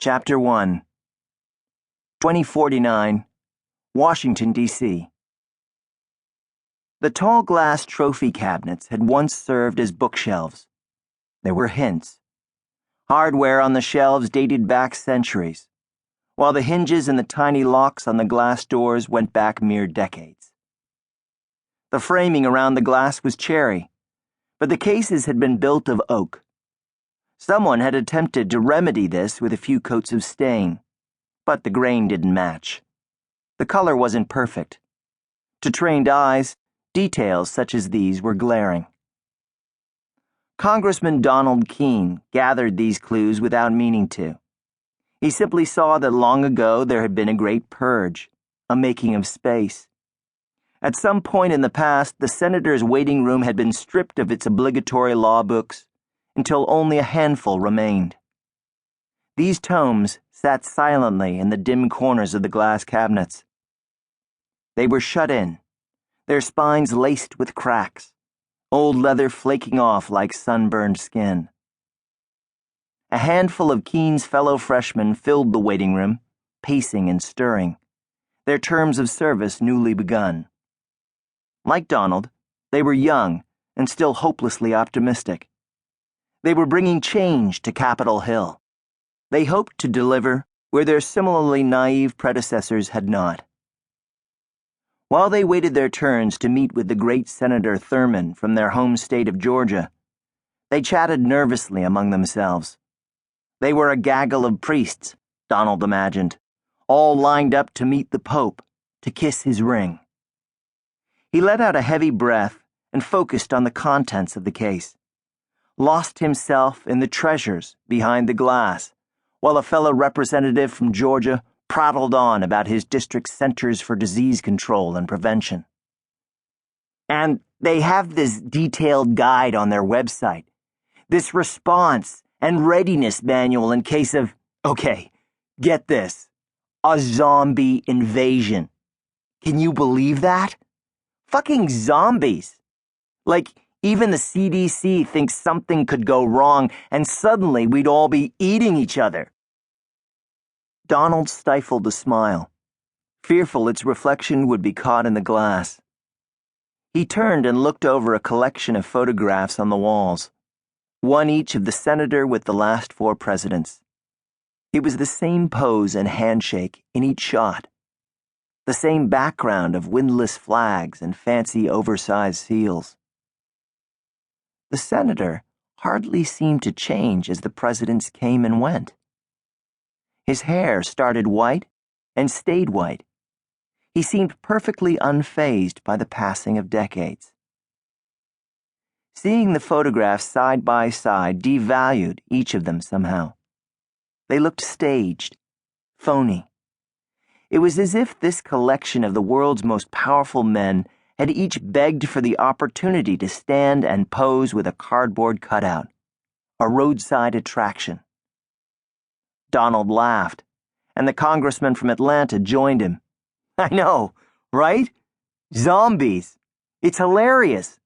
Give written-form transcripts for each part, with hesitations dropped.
Chapter 1 2049, Washington, D.C. The tall glass trophy cabinets had once served as bookshelves. There were hints. Hardware on the shelves dated back centuries, while the hinges and the tiny locks on the glass doors went back mere decades. The framing around the glass was cherry, but the cases had been built of oak. Someone had attempted to remedy this with a few coats of stain, but the grain didn't match. The color wasn't perfect. To trained eyes, details such as these were glaring. Congressman Donald Keene gathered these clues without meaning to. He simply saw that long ago there had been a great purge, a making of space. At some point in the past, the senator's waiting room had been stripped of its obligatory law books until only a handful remained. These tomes sat silently in the dim corners of the glass cabinets. They were shut in, their spines laced with cracks, old leather flaking off like sunburned skin. A handful of Keene's fellow freshmen filled the waiting room, pacing and stirring, their terms of service newly begun. Like Donald, they were young and still hopelessly optimistic. They were bringing change to Capitol Hill. They hoped to deliver where their similarly naive predecessors had not. While they waited their turns to meet with the great Senator Thurman from their home state of Georgia, they chatted nervously among themselves. They were a gaggle of priests, Donald imagined, all lined up to meet the Pope, to kiss his ring. He let out a heavy breath and focused on the contents of the case, lost himself in the treasures behind the glass, while a fellow representative from Georgia prattled on about his district's Centers for Disease Control and Prevention. And they have this detailed guide on their website, this response and readiness manual in case of, okay, get this, a zombie invasion. Can you believe that? Fucking zombies. Like, even the CDC thinks something could go wrong and suddenly we'd all be eating each other. Donald stifled a smile, fearful its reflection would be caught in the glass. He turned and looked over a collection of photographs on the walls, one each of the senator with the last 4 presidents. It was the same pose and handshake in each shot, the same background of windless flags and fancy oversized seals. The senator hardly seemed to change as the presidents came and went. His hair started white and stayed white. He seemed perfectly unfazed by the passing of decades. Seeing the photographs side by side devalued each of them somehow. They looked staged, phony. It was as if this collection of the world's most powerful men had each begged for the opportunity to stand and pose with a cardboard cutout, a roadside attraction. Donald laughed, and the congressman from Atlanta joined him. I know, right? Zombies. It's hilarious.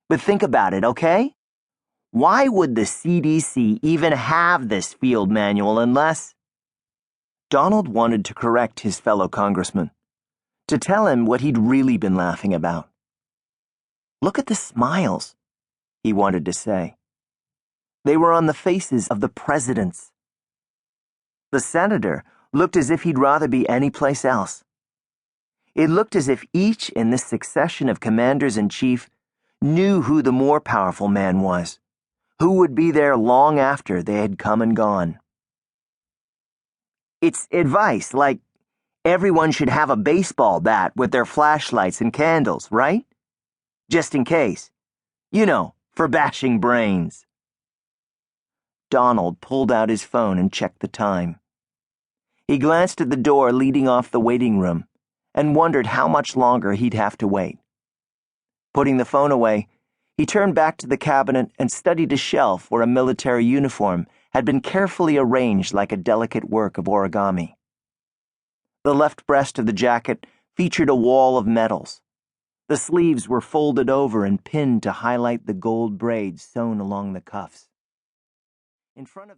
But think about it, okay? Why would the CDC even have this field manual unless... Donald wanted to correct his fellow congressman, to tell him what he'd really been laughing about. Look at the smiles, he wanted to say. They were on the faces of the presidents. The senator looked as if he'd rather be anyplace else. It looked as if each in this succession of commanders-in-chief knew who the more powerful man was, who would be there long after they had come and gone. It's advice like everyone should have a baseball bat with their flashlights and candles, right? Just in case. You know, for bashing brains. Donald pulled out his phone and checked the time. He glanced at the door leading off the waiting room and wondered how much longer he'd have to wait. Putting the phone away, he turned back to the cabinet and studied a shelf where a military uniform had been carefully arranged like a delicate work of origami. The left breast of the jacket featured a wall of medals. The sleeves were folded over and pinned to highlight the gold braids sewn along the cuffs. In front of